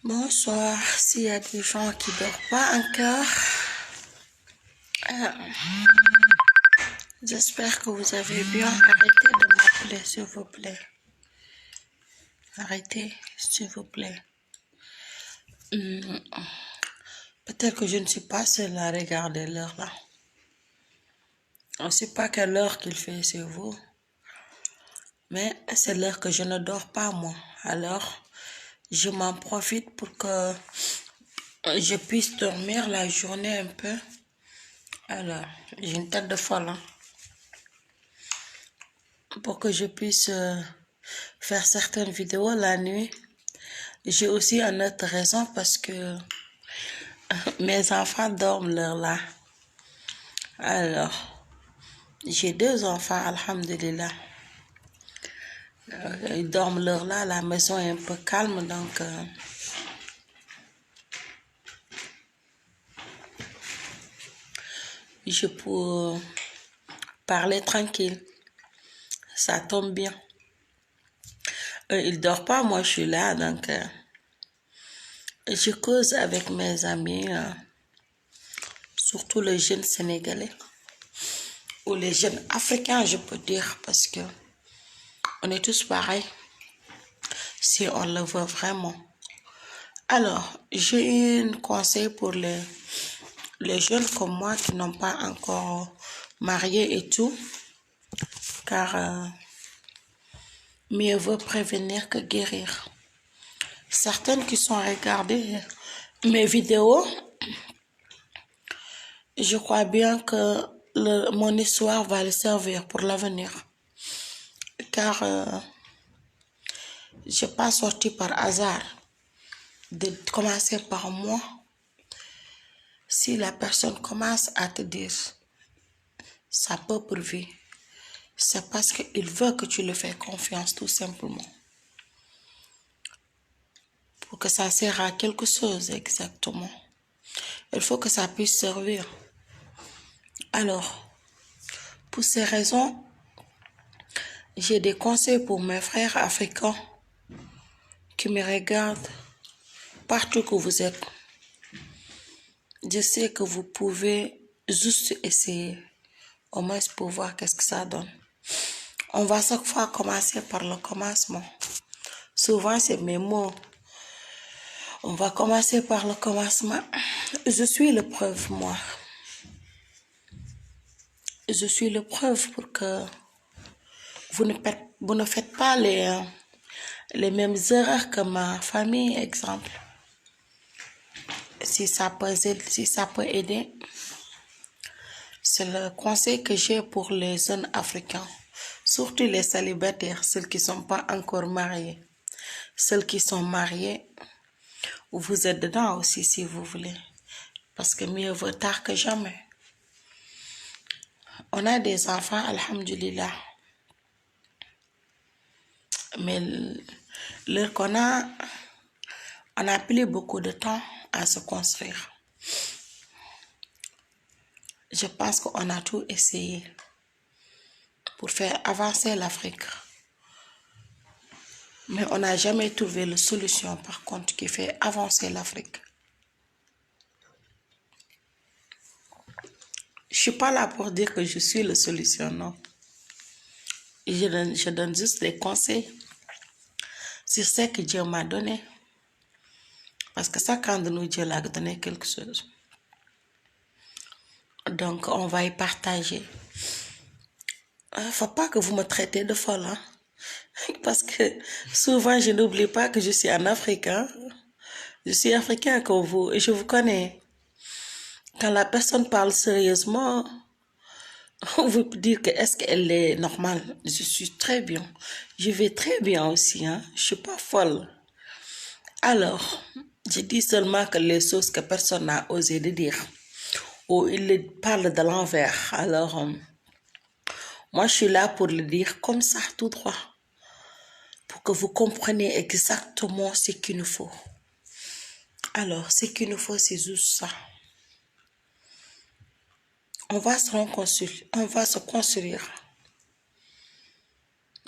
Bonsoir, s'il y a des gens qui ne dorment pas encore, euh, j'espère que vous avez bien arrêté de m'appeler, s'il vous plaît. Arrêtez, s'il vous plaît. Peut-être que je ne suis pas seule à regarder l'heure là. On ne sait pas quelle heure qu'il fait chez vous, mais c'est l'heure que je ne dors pas moi. Alors, je m'en profite pour que je puisse dormir la journée un peu. Alors, j'ai une tête de folle, hein. Pour que je puisse faire certaines vidéos la nuit. J'ai aussi une autre raison parce que mes enfants dorment l'heure là. Alors, j'ai 2 enfants, alhamdulillah. Ils dorment l'heure là, la maison est un peu calme, donc je peux parler tranquille. Ça tombe bien. Ils ne dorment pas, moi je suis là, donc je cause avec mes amis, surtout les jeunes Sénégalais, ou les jeunes Africains, je peux dire, parce que on est tous pareils, si on le veut vraiment. Alors, j'ai un conseil pour les jeunes comme moi qui n'ont pas encore marié et tout, car mieux vaut prévenir que guérir. Certaines qui sont regardées mes vidéos, je crois bien que mon histoire va les servir pour l'avenir, car je n'ai pas sorti par hasard de commencer par moi. Si la personne commence à te dire ça peut pour vie, c'est parce qu'il veut que tu lui fais confiance tout simplement. Pour que ça sert à quelque chose exactement. Il faut que ça puisse servir. Alors, pour ces raisons, j'ai des conseils pour mes frères africains qui me regardent partout que vous êtes. Je sais que vous pouvez juste essayer, au moins pour voir qu'est-ce que ça donne. On va chaque fois commencer par le commencement. Souvent, c'est mes mots. On va commencer par le commencement. Je suis le preuve, moi. Je suis le preuve pour que vous ne faites pas les mêmes erreurs que ma famille, exemple. Si ça peut aider, c'est le conseil que j'ai pour les jeunes africains, surtout les célibataires, ceux qui ne sont pas encore mariés. Ceux qui sont mariés, vous êtes dedans aussi si vous voulez, parce que mieux vaut tard que jamais. On a des enfants, alhamdulillah, mais l'heure qu'on a, on a pris beaucoup de temps à se construire. Je pense qu'on a tout essayé pour faire avancer l'Afrique. Mais on n'a jamais trouvé la solution, par contre, qui fait avancer l'Afrique. Je ne suis pas là pour dire que je suis la solution, non. Je donne juste des conseils sur ce que Dieu m'a donné. Parce que chacun de nous, Dieu l'a donné quelque chose. Donc, on va y partager. Il ne faut pas que vous me traitez de folle, hein? Parce que souvent, je n'oublie pas que je suis en Afrique. Hein? Je suis africain comme vous et je vous connais. Quand la personne parle sérieusement, vous pouvez dire que est-ce qu'elle est normale. Je suis très bien. Je vais très bien aussi. Hein? Je ne suis pas folle. Alors, je dis seulement que les choses que personne n'a osé de dire. Ou il parle de l'envers. Alors, moi, je suis là pour le dire comme ça, tout droit. Pour que vous compreniez exactement ce qu'il nous faut. Alors, ce qu'il nous faut, c'est juste ça. On va se reconstruire. On va se construire.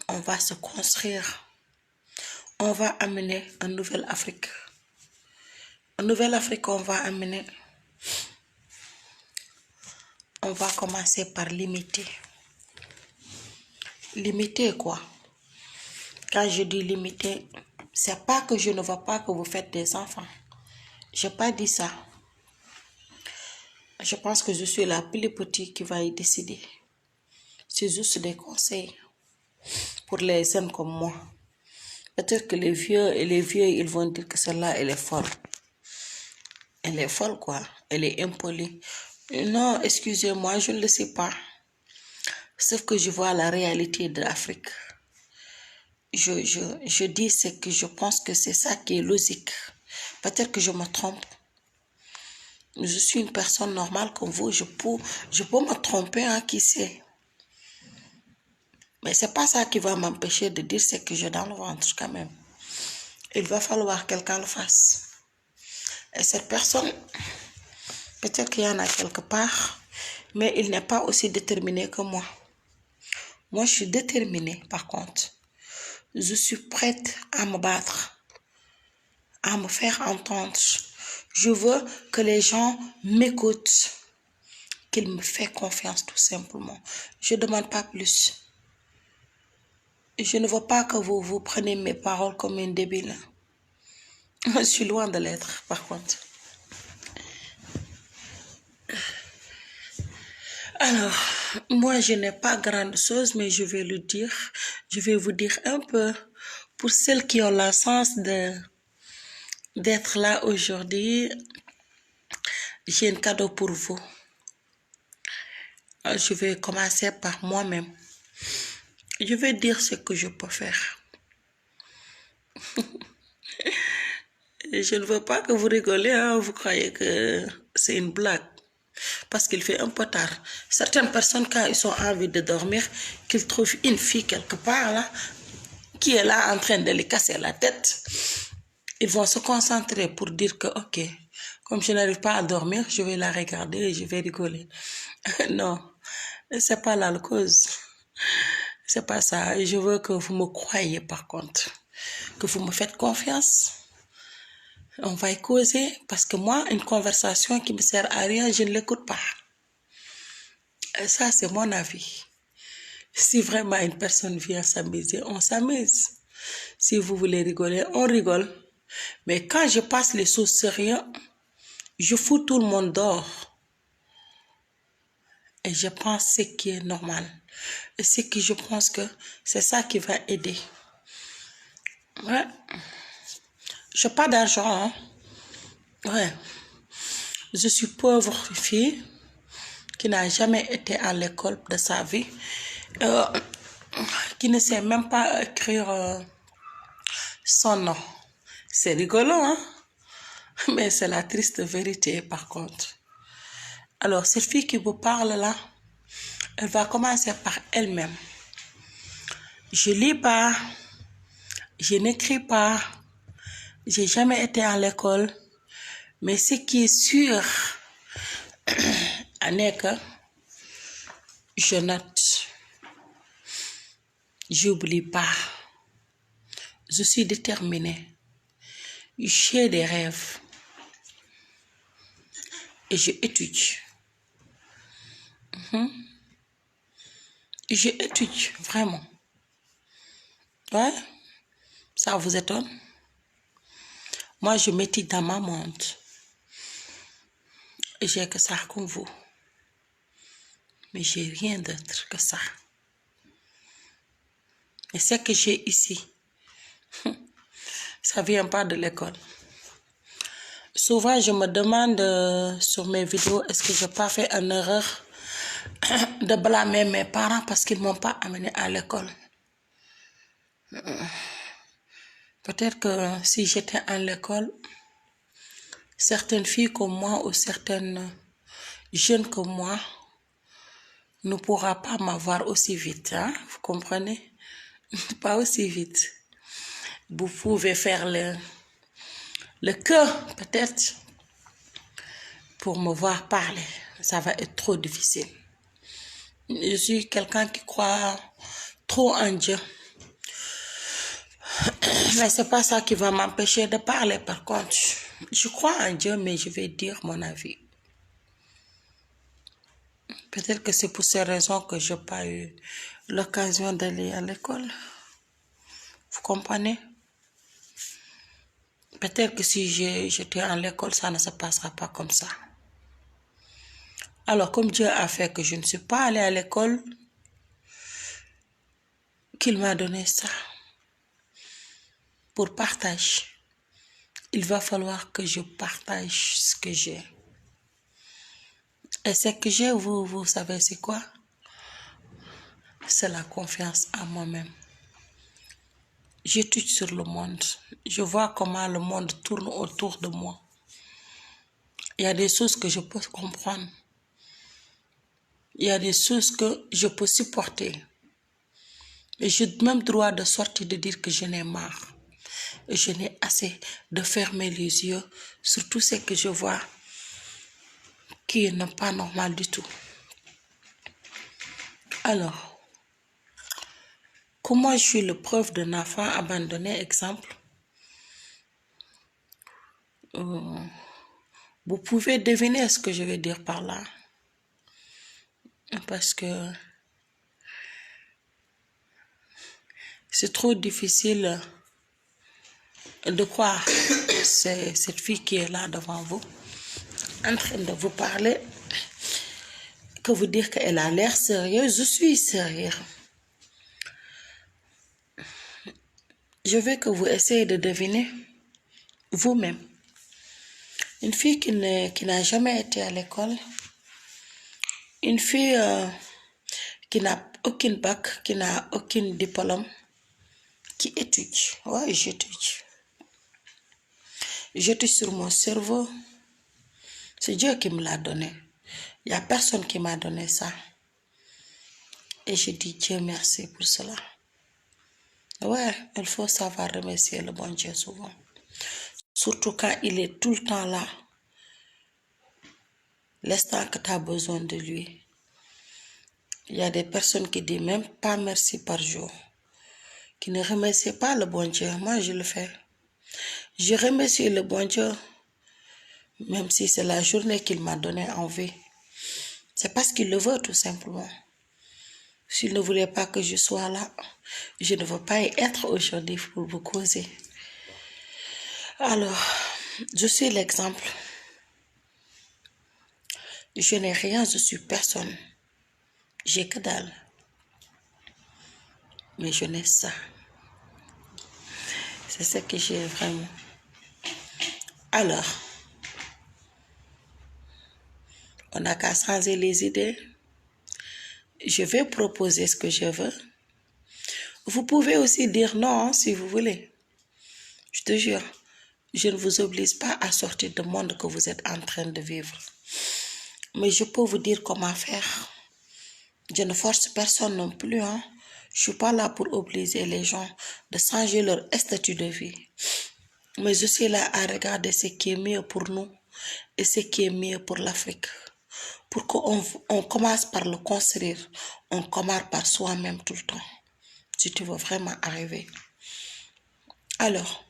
On va se construire. On va amener une nouvelle Afrique. En Nouvelle-Afrique, on va amener, on va commencer par limiter. Limiter quoi? Quand je dis limiter, c'est pas que je ne veux pas que vous faites des enfants. J'ai pas dit ça. Je pense que je suis la plus petite qui va y décider. C'est juste des conseils pour les jeunes comme moi. Peut-être que les vieux, ils vont dire que celle-là, elle est folle. Elle est folle, quoi. Elle est impolie. Non, excusez-moi, je ne le sais pas. Sauf que je vois la réalité de l'Afrique. Je dis ce que je pense que c'est ça qui est logique. Peut-être que je me trompe. Je suis une personne normale comme vous. Je peux me tromper, hein, qui sait. Mais c'est pas ça qui va m'empêcher de dire ce que j'ai dans le ventre quand même. Il va falloir que quelqu'un le fasse. Et cette personne, peut-être qu'il y en a quelque part, mais il n'est pas aussi déterminé que moi. Moi, je suis déterminée, par contre. Je suis prête à me battre, à me faire entendre. Je veux que les gens m'écoutent, qu'ils me fassent confiance tout simplement. Je ne demande pas plus. Je ne veux pas que vous preniez mes paroles comme une débile. Je suis loin de l'être, par contre. Alors, moi, je n'ai pas grande chose, mais je vais le dire. Je vais vous dire un peu pour celles qui ont la chance d'être là aujourd'hui. J'ai un cadeau pour vous. Je vais commencer par moi-même. Je vais dire ce que je peux faire. Je ne veux pas que vous rigolez, hein. Vous croyez que c'est une blague. Parce qu'il fait un peu tard. Certaines personnes, quand ils ont envie de dormir, qu'ils trouvent une fille quelque part là, qui est là en train de les casser la tête, ils vont se concentrer pour dire que, ok, comme je n'arrive pas à dormir, je vais la regarder et je vais rigoler. Non, c'est pas là la cause. C'est pas ça. Je veux que vous me croyez par contre. Que vous me faites confiance. On va y causer parce que moi, une conversation qui me sert à rien, je ne l'écoute pas. Et ça, c'est mon avis. Si vraiment une personne vient s'amuser, on s'amuse. Si vous voulez rigoler, on rigole. Mais quand je passe les choses sérieuses, je fous tout le monde dehors. Et je pense ce qui est normal. Et ce que je pense que c'est ça qui va aider. Ouais. Je n'ai pas d'argent, hein. Ouais. Je suis pauvre fille qui n'a jamais été à l'école de sa vie, qui ne sait même pas écrire son nom. C'est rigolo, hein? Mais c'est la triste vérité, par contre. Alors, cette fille qui vous parle là, elle va commencer par elle-même. Je lis pas, je n'écris pas, j'ai jamais été à l'école, mais ce qui est sûr, c'est que je note, j'oublie pas, je suis déterminée, j'ai des rêves et je étudie. Je étudie, vraiment. Ouais, ça vous étonne? Moi, je m'étudie dans ma monde. Et j'ai que ça comme vous. Mais j'ai rien d'autre que ça. Et ce que j'ai ici, ça vient pas de l'école. Souvent, je me demande sur mes vidéos, est-ce que je n'ai pas fait une erreur de blâmer mes parents parce qu'ils ne m'ont pas amené à l'école. Peut-être que si j'étais à l'école, certaines filles comme moi ou certaines jeunes comme moi ne pourront pas m'avoir aussi vite. Hein? Vous comprenez? Pas aussi vite. Vous pouvez faire le cœur, peut-être, pour me voir parler. Ça va être trop difficile. Je suis quelqu'un qui croit trop en Dieu. Mais c'est pas ça qui va m'empêcher de parler, par contre. Je crois en Dieu, mais je vais dire mon avis. Peut-être que c'est pour ces raisons que je n'ai pas eu l'occasion d'aller à l'école. Vous comprenez? Peut-être que si j'étais à l'école, ça ne se passera pas comme ça. Alors, comme Dieu a fait que je ne suis pas allée à l'école, qu'il m'a donné ça pour partage. Il va falloir que je partage ce que j'ai. Et ce que j'ai, vous savez, c'est quoi? C'est la confiance en moi-même. J'étudie sur le monde. Je vois comment le monde tourne autour de moi. Il y a des choses que je peux comprendre. Il y a des choses que je peux supporter. Et j'ai même droit de sortir de dire que je n'ai marre. Et je n'ai assez de fermer les yeux sur tout ce que je vois qui n'est pas normal du tout. Alors, comment je suis le preuve d'un enfant abandonné, exemple? Vous pouvez deviner ce que je vais dire par là. Parce que c'est trop difficile de croire c'est cette fille qui est là devant vous, en train de vous parler, que vous dire qu'elle a l'air sérieuse. Je suis sérieuse. Je veux que vous essayez de deviner vous-même. Une fille qui n'a jamais été à l'école, une fille qui n'a aucun bac, qui n'a aucun diplôme, qui étudie. Oui, j'étudie. J'étudie sur mon cerveau. C'est Dieu qui me l'a donné. Il n'y a personne qui m'a donné ça. Et je dis Dieu merci pour cela. Ouais, il faut savoir remercier le bon Dieu souvent. Surtout quand il est tout le temps là. L'instant que tu as besoin de lui. Il y a des personnes qui disent même pas merci par jour. Qui ne remercient pas le bon Dieu. Moi, je le fais. Je remercie le bon Dieu. Même si c'est la journée qu'il m'a donné en vie. C'est parce qu'il le veut tout simplement. S'il ne voulait pas que je sois là, je ne veux pas y être aujourd'hui pour vous causer. Alors, je suis l'exemple. Je n'ai rien, je suis personne. J'ai que dalle. Mais je n'ai ça. C'est ce que j'ai vraiment. Alors, on n'a qu'à changer les idées. Je vais proposer ce que je veux. Vous pouvez aussi dire non si vous voulez. Je te jure, je ne vous oblige pas à sortir du monde que vous êtes en train de vivre. Mais je peux vous dire comment faire. Je ne force personne non plus. Je ne suis pas là pour obliger les gens de changer leur statut de vie. Mais je suis là à regarder ce qui est mieux pour nous et ce qui est mieux pour l'Afrique. Pour qu'on commence par le construire, on commence par soi-même tout le temps. Si tu veux vraiment arriver. Alors,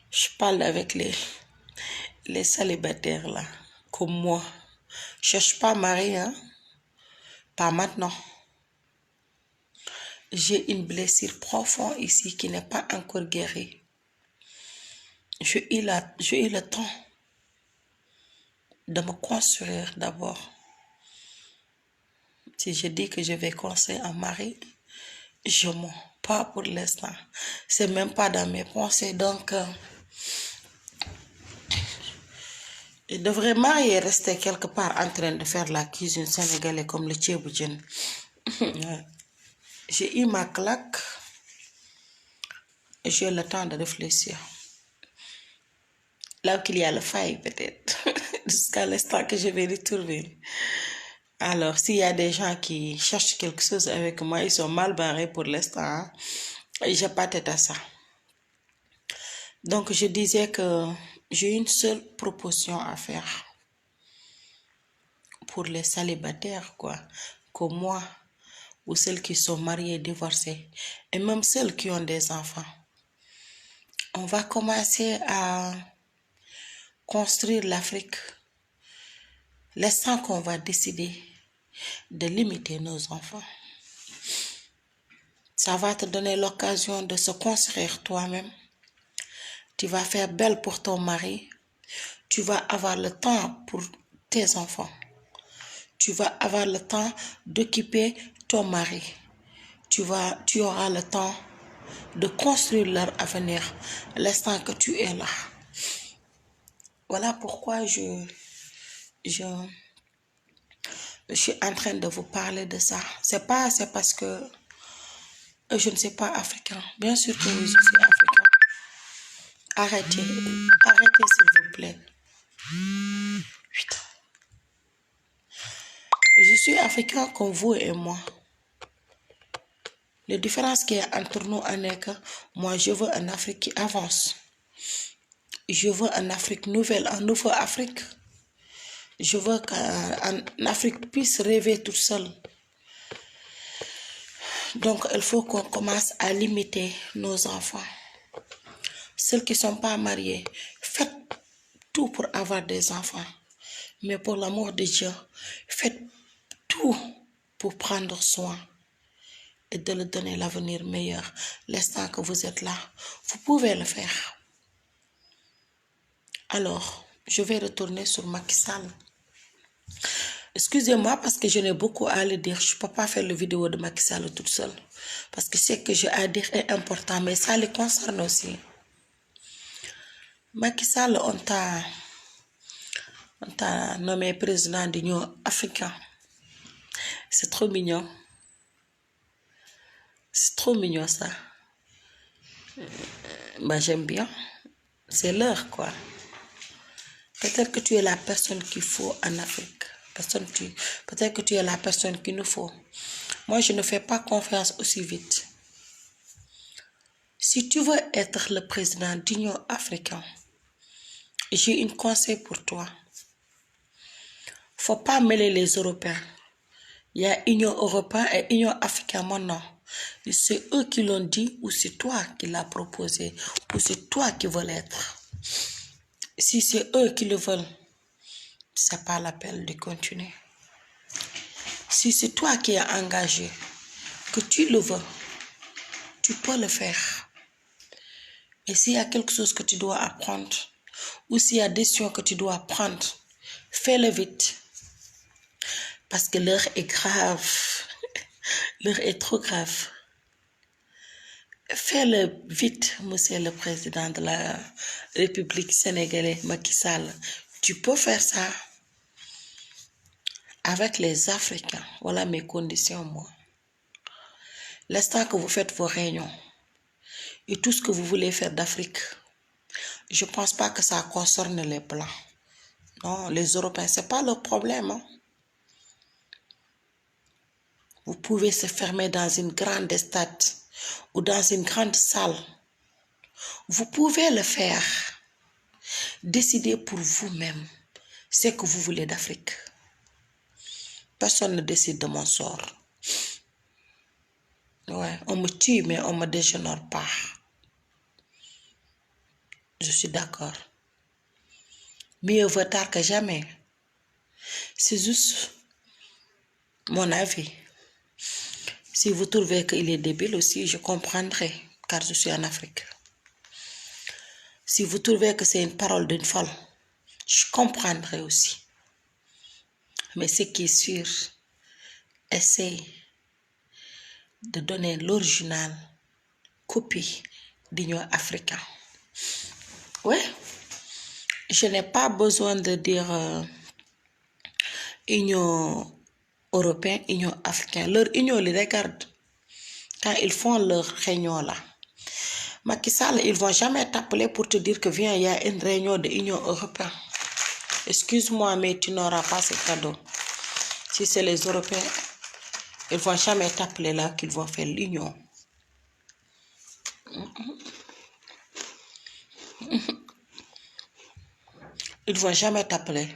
je parle avec les célibataires là, comme moi. Je cherche pas mari, hein? Pas maintenant. J'ai une blessure profonde ici qui n'est pas encore guérie. J'ai eu le temps de me construire d'abord. Si je dis que je vais construire un mari, je mens. Pas pour l'instant. C'est même pas dans mes pensées. Donc, je devrais marier et rester quelque part en train de faire la cuisine sénégalaise comme le tchéboujen. J'ai eu ma claque. J'ai le temps de réfléchir. Là qu'il y a le faille peut-être. Jusqu'à l'instant que je vais le trouver. Alors, s'il y a des gens qui cherchent quelque chose avec moi, ils sont mal barrés pour l'instant. J'ai pas tête à ça. Donc, je disais que j'ai une seule proposition à faire pour les célibataires, quoi, comme moi, ou celles qui sont mariées, divorcées, et même celles qui ont des enfants. On va commencer à construire l'Afrique l'instant qu'on va décider de limiter nos enfants. Ça va te donner l'occasion de se construire toi-même. Tu vas faire belle pour ton mari. Tu vas avoir le temps pour tes enfants. Tu vas avoir le temps d'occuper ton mari. Tu auras le temps de construire leur avenir l'instant que tu es là. Voilà pourquoi je suis en train de vous parler de ça. C'est parce que je ne suis pas africain. Bien sûr que oui, je suis africain. Arrêtez s'il vous plaît. Putain. Je suis africain comme vous et moi. La différence qu'il y a entre nous est que moi je veux une Afrique qui avance. Je veux une Afrique nouvelle, un nouveau Afrique. Je veux qu'une Afrique puisse rêver toute seule. Donc il faut qu'on commence à limiter nos enfants. Ceux qui ne sont pas mariés, faites tout pour avoir des enfants. Mais pour l'amour de Dieu, faites tout pour prendre soin et de leur donner l'avenir meilleur. L'instant que vous êtes là, vous pouvez le faire. Alors, je vais retourner sur Macky Sall. Excusez-moi parce que je n'ai beaucoup à le dire. Je ne peux pas faire la vidéo de Macky Sall toute seule. Parce que ce que j'ai à dire est important, mais ça les concerne aussi. Macky Sall, on t'a nommé président de l'Union africaine. C'est trop mignon. C'est trop mignon ça. Bah, j'aime bien. C'est l'heure quoi. Peut-être que tu es la personne qu'il faut en Afrique. Peut-être que tu es la personne qu'il nous faut. Moi, je ne fais pas confiance aussi vite. Si tu veux être le président de l'Union africaine, j'ai un conseil pour toi. Faut pas mêler les Européens. Il y a Union européenne et Union africaine maintenant. C'est eux qui l'ont dit ou c'est toi qui l'as proposé ou c'est toi qui veux l'être. Si c'est eux qui le veulent, c'est pas la peine de continuer. Si c'est toi qui es engagé, que tu le veux, tu peux le faire. Mais s'il y a quelque chose que tu dois apprendre ou s'il y a des décisions que tu dois prendre, fais-le vite. Parce que l'heure est grave. L'heure est trop grave. Fais-le vite, monsieur le président de la République sénégalaise, Macky Sall. Tu peux faire ça avec les Africains. Voilà mes conditions, moi. L'instant que vous faites vos réunions et tout ce que vous voulez faire d'Afrique, je ne pense pas que ça concerne les Blancs. Non, les Européens, ce n'est pas leur problème. Hein. Vous pouvez se fermer dans une grande stade ou dans une grande salle. Vous pouvez le faire. Décidez pour vous-même ce que vous voulez d'Afrique. Personne ne décide de mon sort. Ouais, on me tue, mais on ne me dégénère pas. Je suis d'accord. Mieux vaut tard que jamais. C'est juste mon avis. Si vous trouvez qu'il est débile aussi, je comprendrai, car je suis en Afrique. Si vous trouvez que c'est une parole d'une folle, je comprendrai aussi. Mais ce qui est sûr, essayez de donner l'original copie d'Union africaine. Oui, je n'ai pas besoin de dire Union européenne, Union africaine. Leur union les regarde quand ils font leur réunion là. Macky Sall, ils ne vont jamais t'appeler pour te dire que viens, il y a une réunion de l'Union européenne. Excuse-moi, mais tu n'auras pas ce cadeau. Si c'est les Européens, ils ne vont jamais t'appeler là qu'ils vont faire l'union. Ils ne vont jamais t'appeler.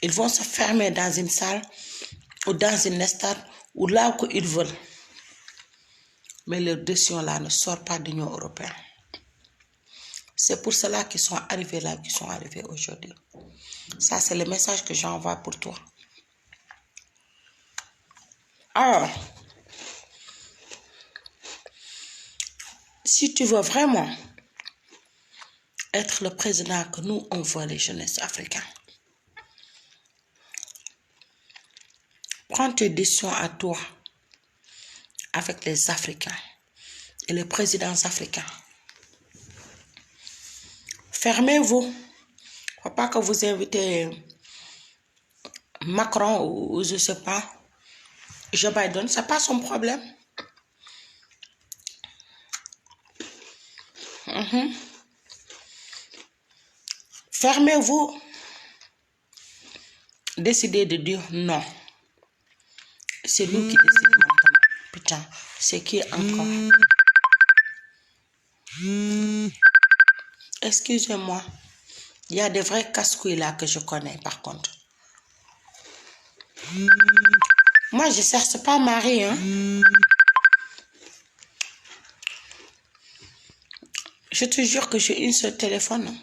Ils vont se fermer dans une salle ou dans une stade ou là où ils veulent. Mais leur décision là ne sort pas de l'Union européenne. C'est pour cela qu'ils sont arrivés là, qu'ils sont arrivés aujourd'hui. Ça, c'est le message que j'envoie pour toi. Alors, si tu veux vraiment être le président que nous, on veut les jeunesses africains, prends tes décisions à toi avec les Africains et les présidents africains. Fermez-vous. Il ne faut pas que vous invitez Macron ou je ne sais pas, Joe Biden, ce n'est pas son problème. Fermez-vous. Décidez de dire non. C'est nous qui décidons maintenant. Putain, c'est qui encore? Excusez-moi. Il y a des vrais casse-couilles là que je connais par contre. Moi, je ne cherche pas mari. Hein? Je te jure que j'ai une seule téléphone.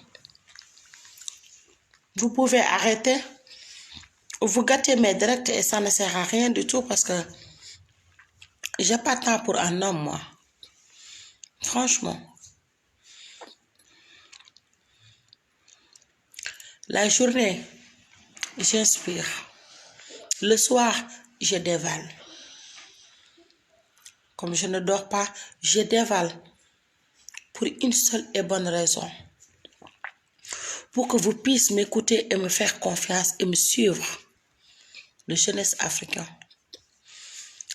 Vous pouvez arrêter. Vous gâtez mes directs et ça ne sert à rien du tout parce que j'ai pas de temps pour un homme, moi. Franchement. La journée, j'inspire. Le soir, je dévale. Comme je ne dors pas, je dévale. Pour une seule et bonne raison. Pour que vous puissiez m'écouter et me faire confiance et me suivre. Le jeunesse africain.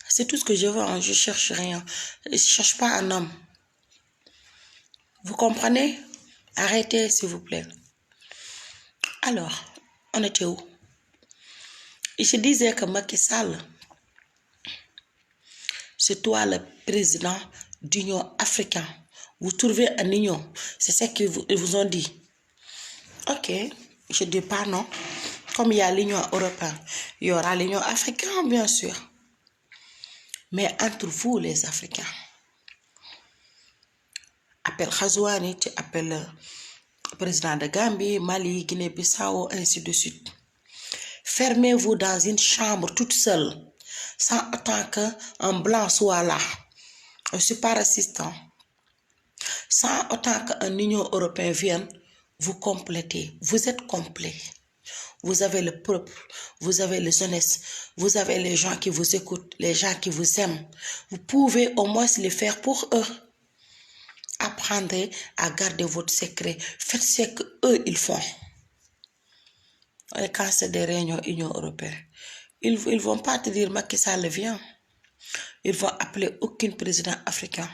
C'est tout ce que je veux. Hein. Je ne cherche rien. Je ne cherche pas un homme. Vous comprenez? Arrêtez, s'il vous plaît. Alors, on était où? Je disais que Macky Sall, c'est toi le président d'Union africaine. Vous trouvez une union. C'est ce qu'ils vous ont dit. Ok, je ne dis pas non. Comme il y a l'Union européenne, il y aura l'Union africaine, bien sûr. Mais entre vous, les Africains, appelle Khazouani, tu appelles le président de Gambie, Mali, Guinée-Bissau, ainsi de suite. Fermez-vous dans une chambre toute seule, sans autant qu'un blanc soit là. Je ne suis pas raciste. Sans autant qu'un Union européenne vienne vous compléter. Vous êtes complet. Vous avez le peuple, vous avez les jeunesse, vous avez les gens qui vous écoutent, les gens qui vous aiment. Vous pouvez au moins le faire pour eux. Apprendrez à garder votre secret. Faites ce qu'eux, ils font. Et quand c'est des réunions Union européenne, ils ne vont pas te dire Macky Sall vient. Ils vont appeler aucun président africain.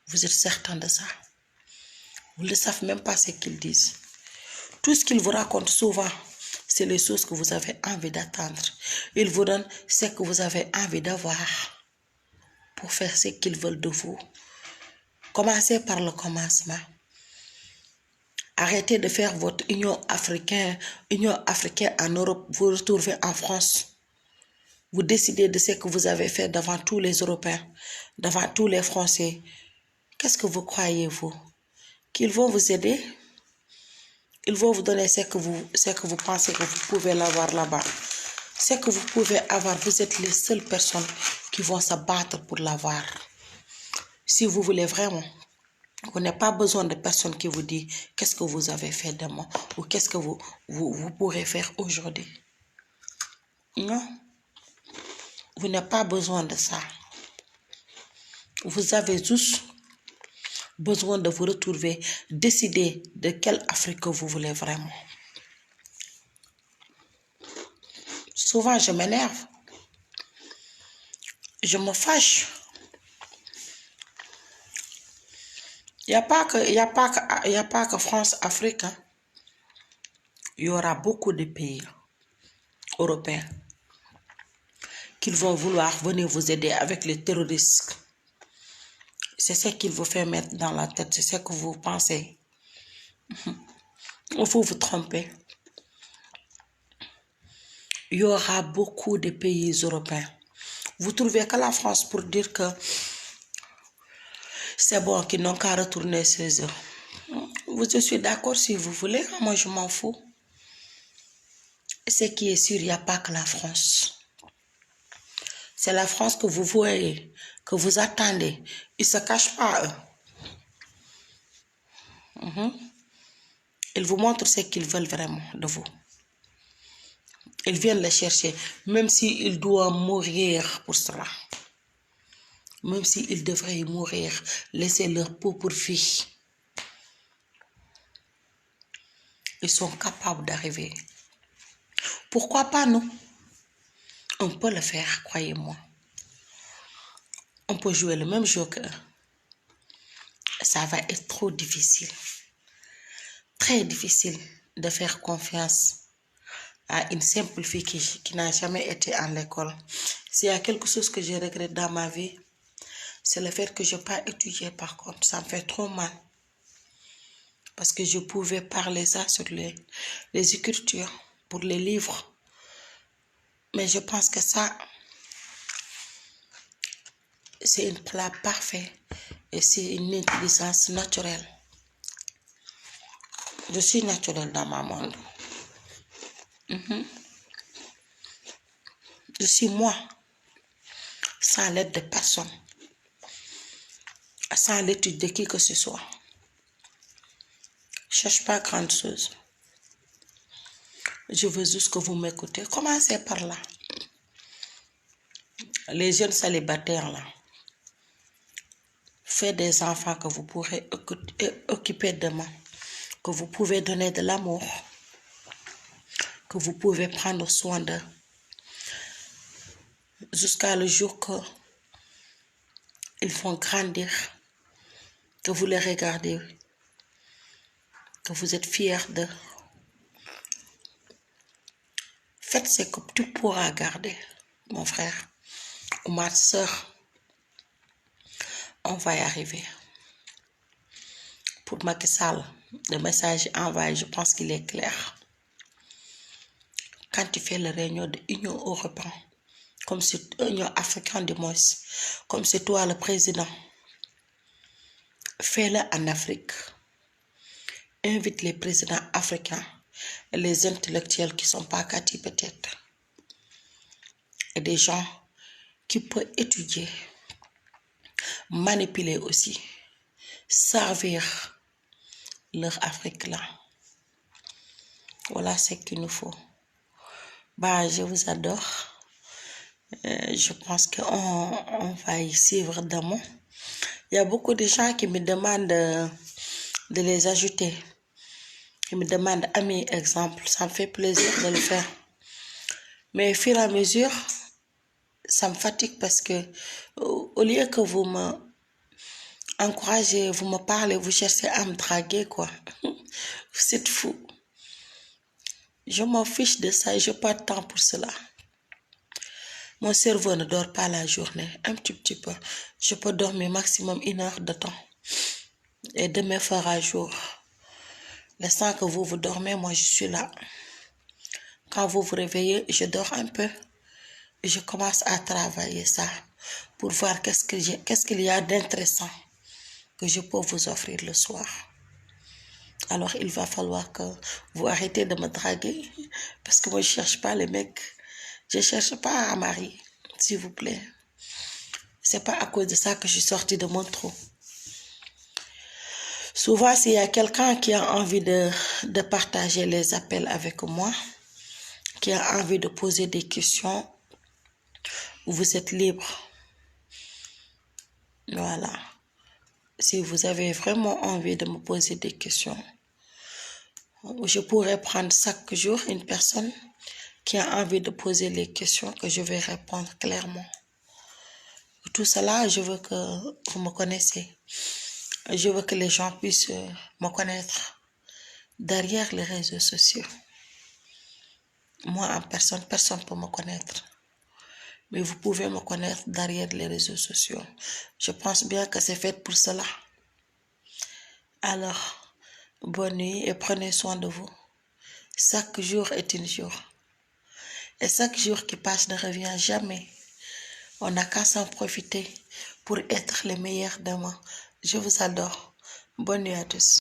Vous êtes certain de ça. Vous ne savez même pas ce qu'ils disent. Tout ce qu'ils vous racontent souvent, c'est les choses que vous avez envie d'attendre. Ils vous donnent ce que vous avez envie d'avoir pour faire ce qu'ils veulent de vous. Commencez par le commencement. Arrêtez de faire votre Union africaine en Europe. Vous retrouvez en France. Vous décidez de ce que vous avez fait devant tous les Européens, devant tous les Français. Qu'est-ce que vous croyez, vous? Qu'ils vont vous aider? Ils vont vous donner ce que vous pensez que vous pouvez l'avoir là-bas. Ce que vous pouvez avoir, vous êtes les seules personnes qui vont se battre pour l'avoir. Si vous voulez vraiment, vous n'avez pas besoin de personne qui vous dit qu'est-ce que vous avez fait demain ou qu'est-ce que vous pourrez faire aujourd'hui. Non. Vous n'avez pas besoin de ça. Vous avez juste besoin de vous retrouver, décider de quelle Afrique vous voulez vraiment. Souvent, je m'énerve. Je me fâche. Il n'y a pas que France, Afrique. Hein. Il y aura beaucoup de pays européens qui vont vouloir venir vous aider avec les terroristes. C'est ce qu'il vous fait mettre dans la tête. C'est ce que vous pensez. Il faut vous tromper. Il y aura beaucoup de pays européens. Vous trouvez que la France pour dire que c'est bon qu'ils n'ont qu'à retourner chez eux. Je suis d'accord si vous voulez. Moi, je m'en fous. Ce qui est sûr, il n'y a pas que la France. C'est la France que vous voyez, que vous attendez. Ils ne se cachent pas, eux. Ils vous montrent ce qu'ils veulent vraiment de vous. Ils viennent le chercher, même s'ils doivent mourir pour cela. Même s'ils devraient mourir, laisser leur peau pour vie. Ils sont capables d'arriver. Pourquoi pas nous? On peut le faire, croyez-moi. On peut jouer le même jeu qu'eux. Ça va être trop difficile. Très difficile de faire confiance à une simple fille qui n'a jamais été à l'école. S'il y a quelque chose que je regrette dans ma vie, c'est le fait que je n'ai pas étudié par contre. Ça me fait trop mal. Parce que je pouvais parler ça sur les écritures, pour les livres. Mais je pense que ça, c'est un plat parfait. Et c'est une intelligence naturelle. Je suis naturelle dans ma monde. Je suis moi, sans l'aide de personne, sans l'étude de qui que ce soit. Je ne cherche pas grande chose. Je veux juste que vous m'écoutez. Commencez par là. Les jeunes célibataires là. Faites des enfants que vous pourrez occuper demain. Que vous pouvez donner de l'amour. Que vous pouvez prendre soin d'eux. Jusqu'à le jour que ils vont grandir. Que vous les regardez. Que vous êtes fiers d'eux. Faites ce que tu pourras garder, mon frère ou ma soeur. On va y arriver. Pour Macky Sall, le message envoyé, je pense qu'il est clair. Quand tu fais la réunion de l'Union européenne, comme c'est l'Union africaine du moins, comme c'est toi le président, fais-le en Afrique. Invite les présidents africains et les intellectuels qui ne sont pas catholiques peut-être. Et des gens qui peuvent étudier, manipuler aussi, servir leur Afrique là. Voilà ce qu'il nous faut. Bah, je vous adore. Je pense qu'on va y suivre demain. Il y a beaucoup de gens qui me demandent de les ajouter. Ils me demandent amis, exemple. Ça me fait plaisir de le faire. Mais au fur et à mesure, ça me fatigue parce que au lieu que vous me encouragez, vous me parlez, vous cherchez à me draguer, quoi. Vous êtes fou. Je m'en fiche de ça et je n'ai pas de temps pour cela. Mon cerveau ne dort pas la journée, un petit peu. Je peux dormir maximum 1 heure de temps. Et demain fera jour. L'instant que vous dormez, moi je suis là. Quand vous vous réveillez, je dors un peu. Et je commence à travailler ça pour voir qu'est-ce qu'il y a d'intéressant que je peux vous offrir le soir. Alors il va falloir que vous arrêtez de me draguer parce que moi je ne cherche pas les mecs. Je ne cherche pas un mari, s'il vous plaît. C'est pas à cause de ça que je suis sortie de mon trou. Souvent, s'il y a quelqu'un qui a envie de partager les appels avec moi, qui a envie de poser des questions, vous êtes libre. Voilà. Si vous avez vraiment envie de me poser des questions, je pourrais prendre chaque jour une personne qui a envie de poser les questions que je vais répondre clairement. Tout cela, je veux que vous me connaissiez. Je veux que les gens puissent me connaître derrière les réseaux sociaux. Moi, en personne, personne ne peut me connaître. Mais vous pouvez me connaître derrière les réseaux sociaux. Je pense bien que c'est fait pour cela. Alors, bonne nuit et prenez soin de vous. Chaque jour est un jour. Et chaque jour qui passe ne revient jamais. On n'a qu'à s'en profiter pour être les meilleurs demain. Je vous adore. Bonne nuit à tous.